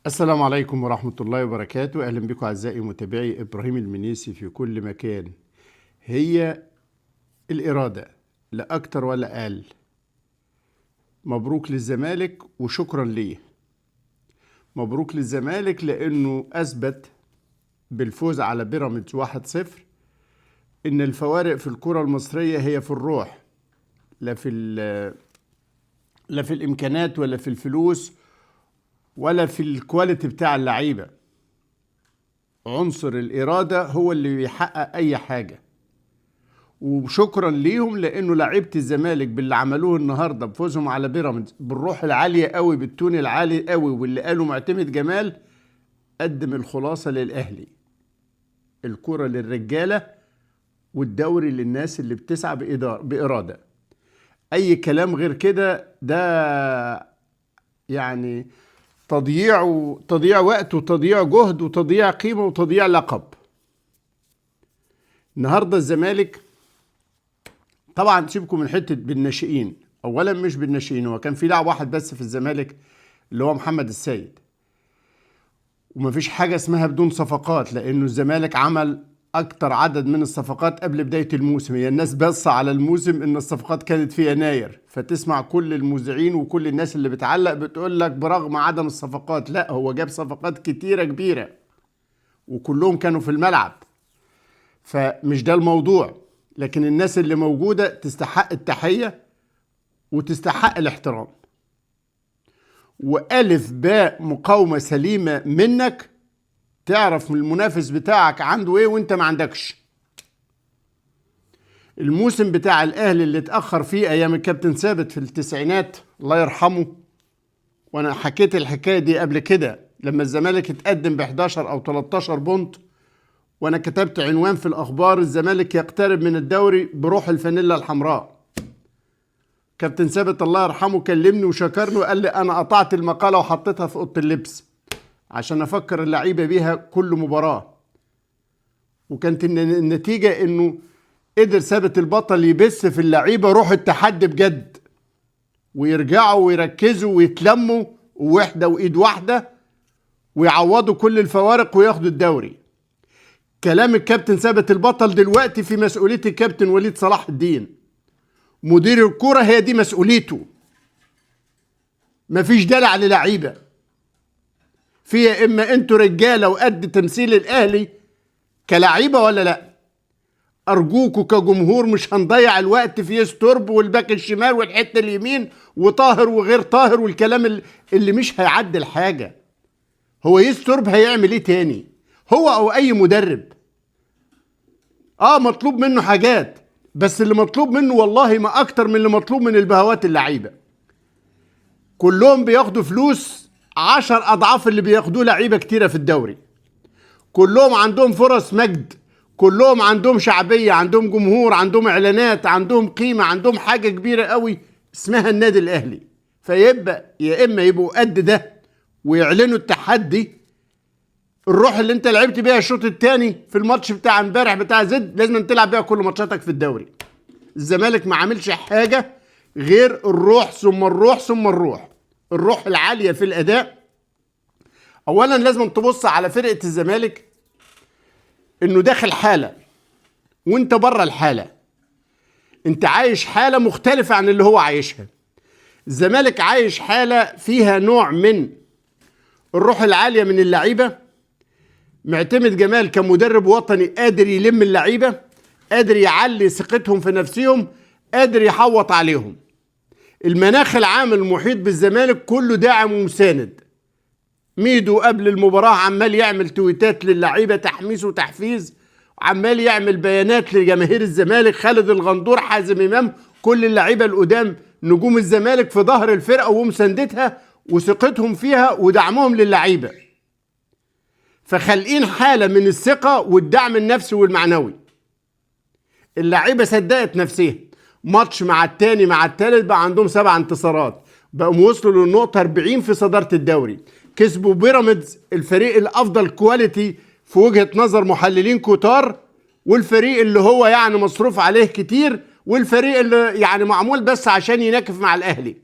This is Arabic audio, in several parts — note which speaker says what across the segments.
Speaker 1: السلام عليكم ورحمة الله وبركاته. أهلا بكم أعزائي متابعي إبراهيم المنيسي في كل مكان. هي الإرادة لا أكتر ولا أقل. مبروك للزمالك وشكرا ليه. مبروك للزمالك لأنه أثبت بالفوز على بيراميدز 1-0 إن الفوارق في الكرة المصرية هي في الروح، لا في الإمكانات ولا في الفلوس ولا في الكواليتي بتاع اللعيبة. عنصر الإرادة هو اللي بيحقق أي حاجة، وشكرا ليهم لأنه لعيبة الزمالك باللي عملوه النهاردة بفوزهم على بيراميدز بالروح العالية قوي بالتون العالي قوي واللي قالوا معتمد جمال قدم الخلاصة للأهلي. الكرة للرجالة والدوري للناس اللي بتسعى بإرادة. أي كلام غير كده ده يعني تضييع وقت وتضييع جهد وتضييع قيمة وتضييع لقب. النهاردة الزمالك طبعا سيبكم من حتة بالناشئين، أولا مش بالناشئين، هو كان في لاعب واحد بس في الزمالك اللي هو محمد السيد، ومفيش حاجة اسمها بدون صفقات لأنه الزمالك عمل أكتر عدد من الصفقات قبل بداية الموسم. هي الناس بص على الموسم إن الصفقات كانت في يناير، فتسمع كل المذيعين وكل الناس اللي بتعلق بتقول لك برغم عدم الصفقات، لا هو جاب صفقات كتيرة كبيرة وكلهم كانوا في الملعب، فمش ده الموضوع. لكن الناس اللي موجودة تستحق التحية وتستحق الاحترام، وألف باء مقاومة سليمة منك تعرف من المنافس بتاعك عنده ايه وانت ما عندكش. الموسم بتاع الاهلي اللي اتأخر فيه ايام الكابتن ثابت في التسعينات الله يرحمه، وانا حكيت الحكاية دي قبل كده لما الزمالك اتقدم ب 11 او 13 بونت، وانا كتبت عنوان في الاخبار الزمالك يقترب من الدوري بروح الفانيلا الحمراء. كابتن ثابت الله يرحمه كلمني وشكرني وقال لي انا قطعت المقالة وحطيتها في اوضه اللبس عشان افكر اللعيبه بيها كل مباراه، وكانت النتيجه انه قدر ثابت البطل يبث في اللعيبه روح التحدي بجد، ويرجعوا ويركزوا ويتلموا ووحده وايد واحده ويعوضوا كل الفوارق وياخدوا الدوري. كلام الكابتن ثابت البطل دلوقتي في مسؤوليه الكابتن وليد صلاح الدين، مدير الكوره هي دي مسؤوليته. مفيش دلع للعيبه فيها، اما انتوا رجاله وقد تمثيل الاهلي كلاعيبه ولا لا. ارجوكوا كجمهور مش هنضيع الوقت في يسترب والباك الشمال والحته اليمين وطاهر وغير طاهر والكلام اللي مش هيعدل حاجه. هو يسترب هيعمل ايه تاني؟ هو او اي مدرب مطلوب منه حاجات، بس اللي مطلوب منه والله ما اكتر من اللي مطلوب من البهوات اللعيبه. كلهم بياخدوا فلوس 10 أضعاف اللي بياخدوه لعيبة كتيرة في الدوري. كلهم عندهم فرص مجد، كلهم عندهم شعبية، عندهم جمهور، عندهم إعلانات، عندهم قيمة، عندهم حاجة كبيرة قوي اسمها النادي الأهلي. فيبقى يا إما يبقوا قد ده ويعلنوا التحدي. الروح اللي انت لعبت بيها الشوط الثاني في الماتش بتاع امبارح بتاع زد لازم تلعب بيها كل ماتشاتك في الدوري. الزمالك ما عملش حاجة غير الروح ثم الروح ثم الروح. الروح العالية في الأداء. أولا لازم تبص على فرقة الزمالك إنه داخل حالة وإنت بره الحالة. إنت عايش حالة مختلفة عن اللي هو عايشها. الزمالك عايش حالة فيها نوع من الروح العالية من اللعيبة. معتمد جمال كمدرب وطني قادر يلم اللعيبة، قادر يعلي ثقتهم في نفسهم، قادر يحوط عليهم. المناخ العام المحيط بالزمالك كله داعم ومساند. ميدو قبل المباراة عمال يعمل تويتات للعيبة تحميس وتحفيز، عمال يعمل بيانات لجماهير الزمالك. خالد الغندور، حازم امام، كل اللعيبة القدام نجوم الزمالك في ظهر الفرقة ومساندتها وثقتهم فيها ودعمهم للعيبة. فخلقين حالة من الثقة والدعم النفسي والمعنوي. اللعيبة صدقت نفسها، ماتش مع التاني مع التالت بقى عندهم 7 انتصارات، بقوا وصلوا للنقطة 40 في صدارة الدوري. كسبوا بيراميدز الفريق الافضل كواليتي في وجهة نظر محللين كتار، والفريق اللي هو يعني مصروف عليه كتير، والفريق اللي يعني معمول بس عشان يناكف مع الاهلي،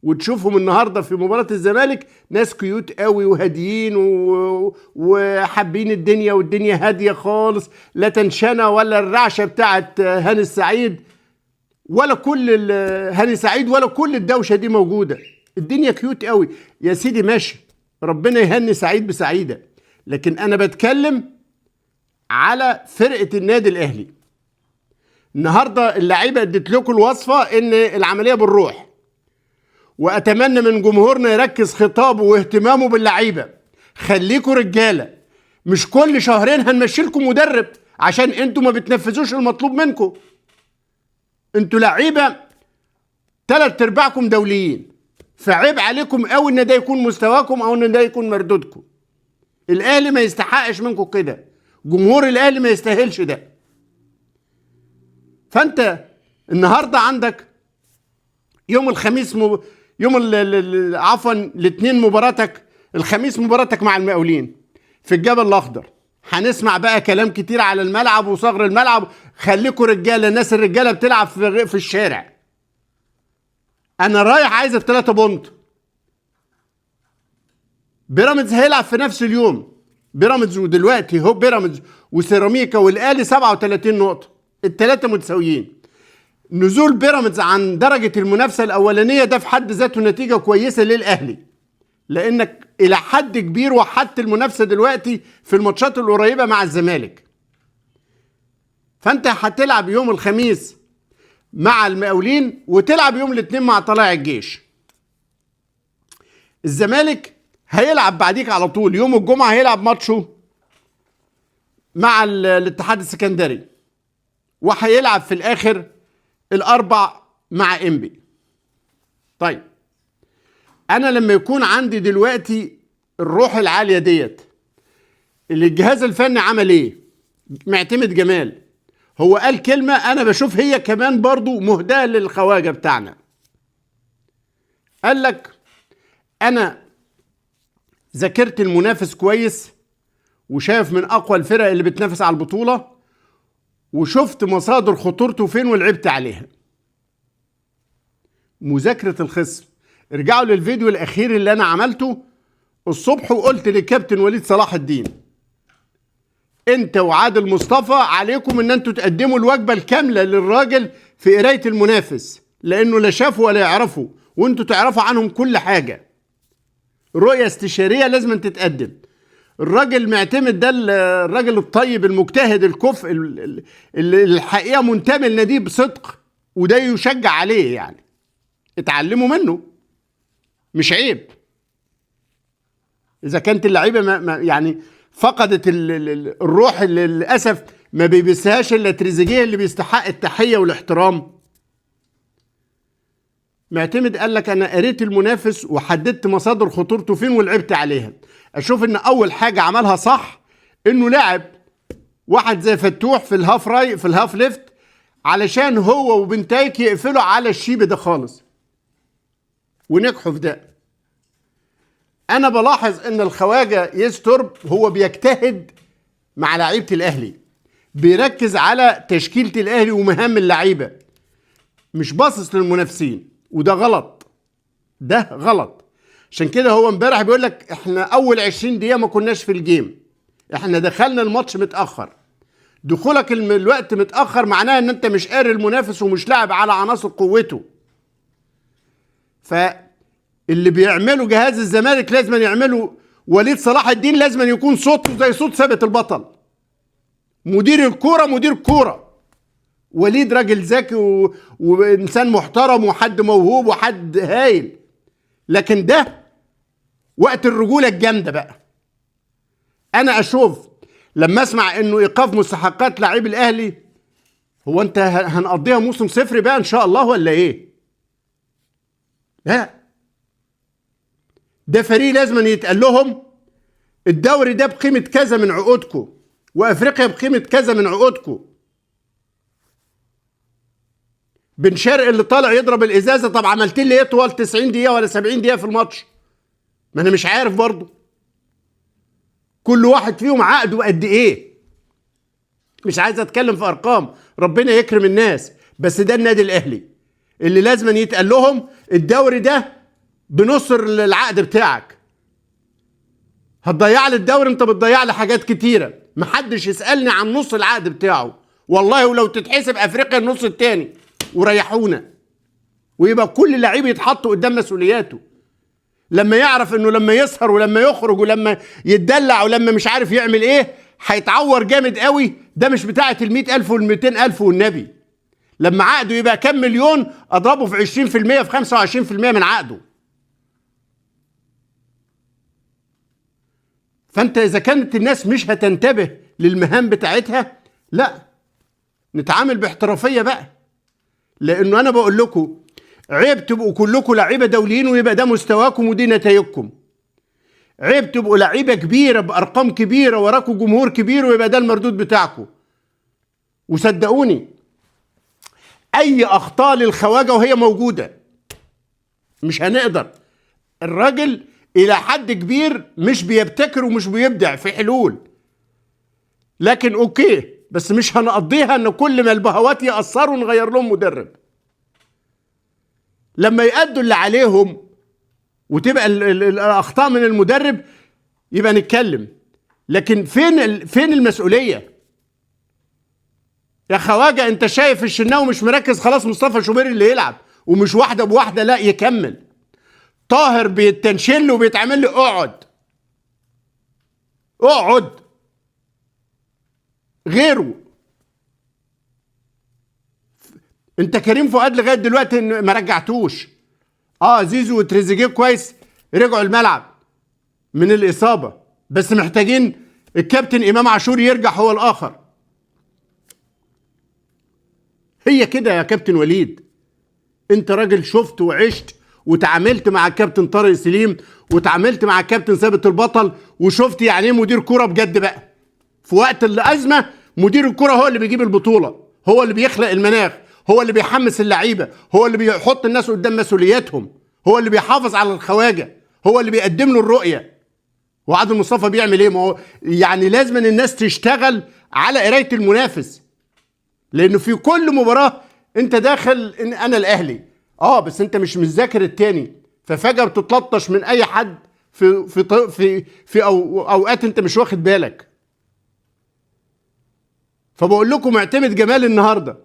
Speaker 1: وتشوفهم النهارده في مباراة الزمالك ناس كيوت قوي وهاديين وحابين الدنيا، والدنيا هاديه خالص، لا تنشنه ولا الرعشه بتاعت هاني السعيد ولا كل هاني سعيد ولا كل الدوشه دي موجوده. الدنيا كيوت قوي يا سيدي، ماشي، ربنا يهني سعيد بسعيده، لكن انا بتكلم على فرقه النادي الاهلي. النهارده اللعيبه اديت لكم الوصفه ان العمليه بالروح، واتمنى من جمهورنا يركز خطابه واهتمامه باللعيبه. خليكوا رجاله، مش كل شهرين هنمشي لكم مدرب عشان انتوا ما بتنفذوش المطلوب منكم. انتوا لعيبه 3/4 دوليين، فعيب عليكم قوي ان ده يكون مستواكم او ان ده يكون مردودكم. الاهلي ما يستحقش منكم كده، جمهور الاهلي ما يستاهلش ده. فانت النهارده عندك يوم الخميس عفوا الاثنين مباراتك، الخميس مباراتك مع المقاولين في الجبل الاخضر. هنسمع بقى كلام كتير على الملعب وصغر الملعب. خليكوا رجاله، الناس الرجاله بتلعب في الشارع. انا رايح عايز ال3 بونت. بيراميدز هيلعب في نفس اليوم، بيراميدز ودلوقتي هو بيراميدز وسيراميكا والاهلي 37 نقطه، الثلاثه متساويين. نزول بيراميدز عن درجه المنافسه الاولانيه ده في حد ذاته نتيجه كويسه للاهلي، لانك الى حد كبير وحدت المنافسه دلوقتي في الماتشات القريبه مع الزمالك. فانت هتلعب يوم الخميس مع المقاولين وتلعب يوم الاثنين مع طلائع الجيش. الزمالك هيلعب بعديك على طول يوم الجمعه، هيلعب ماتشه مع الاتحاد السكندري، وهيلعب في الاخر الاربع مع انبي. طيب انا لما يكون عندي دلوقتي الروح العاليه ديت، اللي الجهاز الفني عمل ايه؟ معتمد جمال هو قال كلمه انا بشوف هي كمان برضو مهداه للخواجه بتاعنا. قال لك انا ذاكرت المنافس كويس، وشايف من اقوى الفرق اللي بتنافس على البطوله، وشفت مصادر خطورته فين ولعبت عليها. مذاكره الخصم. ارجعوا للفيديو الاخير اللي انا عملته الصبح، وقلت للكابتن وليد صلاح الدين انت وعادل مصطفى عليكم ان انتوا تقدموا الوجبه الكامله للراجل في قرايه المنافس، لانه لا شافوا ولا يعرفوا، وانتوا تعرفوا عنهم كل حاجه. رؤيه استشاريه لازم تتقدم. الراجل معتمد ده الراجل الطيب المجتهد الكفء اللي الحقيقه منتمي لناديه بصدق، وده يشجع عليه. يعني اتعلموا منه، مش عيب. اذا كانت اللعيبه يعني فقدت الروح اللي للاسف ما بيبثهاش الا تريزيجيه اللي بيستحق التحيه والاحترام. معتمد قال لك انا قريت المنافس وحددت مصادر خطورته فين ولعبت عليها. اشوف ان اول حاجه عملها صح انه لعب واحد زي فتوح في الهاف راي في الهاف ليفت، علشان هو وبنتايك يقفلوا على الشيب ده خالص، ونجحوا في ده. انا بلاحظ ان الخواجه يسترب هو بيجتهد مع لعيبه الاهلي، بيركز على تشكيله الاهلي ومهام اللعيبه، مش باصص للمنافسين، وده غلط. ده غلط. عشان كده هو امبارح بيقول لك احنا اول 20 دقيقه ما كناش في الجيم، احنا دخلنا الماتش متاخر. دخولك الوقت متاخر معناه ان انت مش قاري المنافس ومش لاعب على عناصر قوته. فاللي بيعمله جهاز الزمالك لازم يعمله وليد صلاح الدين، لازم يكون صوته زي صوت ثابت البطل، مدير الكوره، مدير كوره. وليد راجل ذكي وانسان محترم وحد موهوب وحد هايل، لكن ده وقت الرجوله الجامده بقى. انا اشوف لما اسمع انه ايقاف مستحقات لاعبي الاهلي، هو انت هنقضيها موسم صفر بقى ان شاء الله ولا ايه؟ لا، ده فريق لازم يتقال لهم الدوري ده بقيمه كذا من عقودكم، وافريقيا بقيمه كذا من عقودكم. بن شرقي اللي طالع يضرب الازازه، طب عملت لي ايه طوال 90 دقيقه ولا 70 دقيقه في الماتش؟ ما انا مش عارف برضه. كل واحد فيهم عقده قد ايه؟ مش عايز اتكلم في ارقام، ربنا يكرم الناس، بس ده النادي الاهلي اللي لازم يتقال لهم الدوري ده بنص العقد بتاعك. هتضيع لي الدوري، انت بتضيع لي حاجات كتيره. محدش يسالني عن نص العقد بتاعه والله، ولو تتحسب افريقيا النص التاني وريحونا، ويبقى كل لعيب يتحط قدام مسؤولياته. لما يعرف انه لما يسهر ولما يخرج ولما يتدلع ولما مش عارف يعمل ايه هيتعور جامد قوي. ده مش بتاعه ال100,000 وال200,000 والنبي. لما عقده يبقى كام مليون اضربه في 20% في 25% من عقده. فانت اذا كانت الناس مش هتنتبه للمهام بتاعتها، لا نتعامل باحترافيه بقى. لانه انا بقول لكم عيب تبقوا كلكم لعيبه دوليين ويبقى ده مستواكم ودي نتائجكم. عيب تبقوا لعيبه كبيره بارقام كبيره وراكم جمهور كبير ويبقى ده المردود بتاعكم. وصدقوني اي اخطاء للخواجه وهي موجوده مش هنقدر. الراجل الى حد كبير مش بيبتكر ومش بيبدع في حلول، لكن اوكي، بس مش هنقضيها ان كل ما البهوات يأثروا نغير لهم مدرب. لما يأدوا اللي عليهم وتبقى الاخطاء من المدرب يبقى نتكلم. لكن فين المسؤوليه يا خواجه؟ انت شايف الشناوي مش مركز، خلاص مصطفى شوبير اللي يلعب، ومش واحده بواحده، لا يكمل. طاهر بيتنشل وبيتعمل لي اقعد غيره. انت كريم فؤاد لغايه دلوقتي ما رجعتوش. زيزو وتريزيجيه كويس رجعوا الملعب من الاصابه، بس محتاجين الكابتن امام عاشور يرجع هو الاخر. هي كده يا كابتن وليد. انت راجل شفت وعشت وتعاملت مع الكابتن طارق سليم وتعاملت مع الكابتن ثابت البطل، وشفت يعني ايه مدير كرة بجد بقى. في وقت الازمه مدير الكرة هو اللي بيجيب البطوله، هو اللي بيخلق المناخ، هو اللي بيحمس اللعيبه، هو اللي بيحط الناس قدام مسؤولياتهم، هو اللي بيحافظ على الخواجه، هو اللي بيقدم له الرؤيه. وعادل مصطفى بيعمل ايه؟ ما هو يعني لازم الناس تشتغل على قرايه المنافس، لانه في كل مباراه انت داخل ان انا الاهلي، بس انت مش مذاكر التاني، ففجاه بتتلطش من اي حد في اوقات انت مش واخد بالك. فبقول لكم معتمد جمال النهارده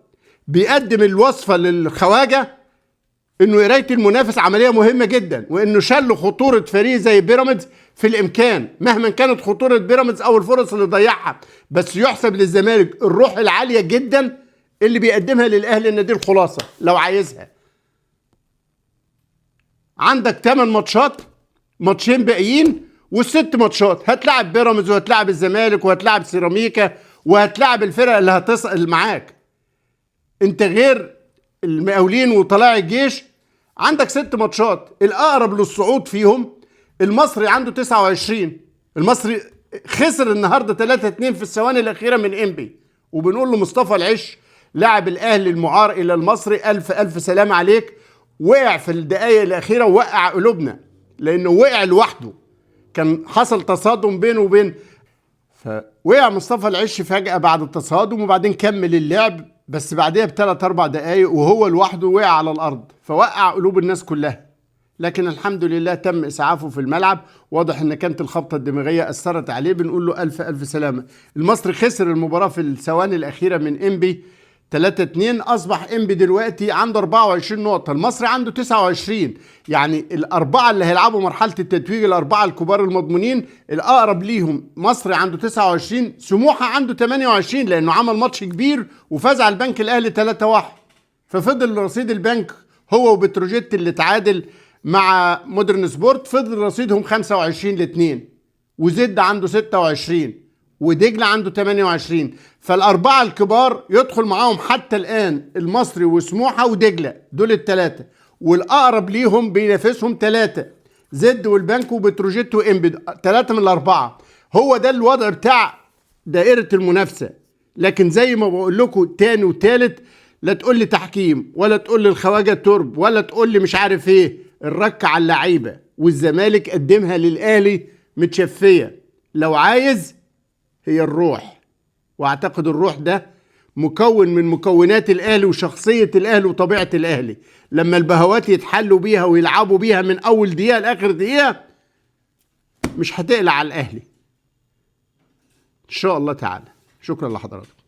Speaker 1: بيقدم الوصفه للخواجه انه قرايه المنافس عمليه مهمه جدا، وانه شل خطوره فريق زي بيراميدز في الامكان مهما كانت خطوره بيراميدز او الفرص اللي ضيعها. بس يحسب للزمالك الروح العاليه جدا اللي بيقدمها للاهلي، ان دي الخلاصه لو عايزها. عندك 8 ماتشات، ماتشين باقيين والست ماتشات، هتلعب بيراميدز وهتلعب الزمالك وهتلعب سيراميكا وهتلعب الفرق اللي هتصل معاك. انت غير المقاولين وطلائع الجيش عندك 6 ماتشات، الاقرب للصعود فيهم المصري عنده 29. المصري خسر النهارده 3-2 في الثواني الاخيره من انبي، وبنقول له مصطفى العش لاعب الاهلي المعار الى المصري الف الف سلام عليك. وقع في الدقائق الاخيره ووقع قلوبنا لانه وقع لوحده، كان حصل تصادم بينه وبين، فوقع مصطفى العش فجاه بعد التصادم، وبعدين كمل اللعب بس بعدها ب3-4 دقائق وهو لوحده وقع على الارض، فوقع قلوب الناس كلها. لكن الحمد لله تم اسعافه في الملعب، واضح ان كانت الخبطه الدماغيه اثرت عليه، بنقول له الف الف سلامه. المصري خسر المباراه في الثواني الاخيره من انبي 3-2، اصبح انبي دلوقتي عنده 24 نقطه، المصري عنده 29. يعني الاربعه اللي هيلعبوا مرحله التتويج، الاربعه الكبار المضمونين الاقرب ليهم مصري عنده 29، سموحه عنده 28 لانه عمل ماتش كبير وفاز على البنك الاهلي 3-1، ففضل رصيد البنك هو وبتروجيت اللي تعادل مع مودرن سبورت، فضل رصيدهم 25-2، وزد عنده 26 ودجله عنده 28. فالاربعه الكبار يدخل معاهم حتى الان المصري وسموحه ودجله، دول الثلاثه، والاقرب ليهم بينافسهم 3 زد والبنك وبتروجيت وانبي، 3 من الاربعه. هو ده الوضع بتاع دائره المنافسه. لكن زي ما بقول لكم تاني وتالت، لا تقول لي تحكيم ولا تقول لي الخواجه ترب ولا تقول لي مش عارف ايه، الرك على اللعيبه، والزمالك قدمها للاهلي متشفيه. لو عايز هي الروح، واعتقد الروح ده مكون من مكونات الاهلي وشخصيه الاهلي وطبيعه الاهلي. لما البهوات يتحلوا بيها ويلعبوا بيها من اول دقيقه لاخر دقيقه مش هتقلع على الاهلي ان شاء الله تعالى. شكرا لحضراتكم.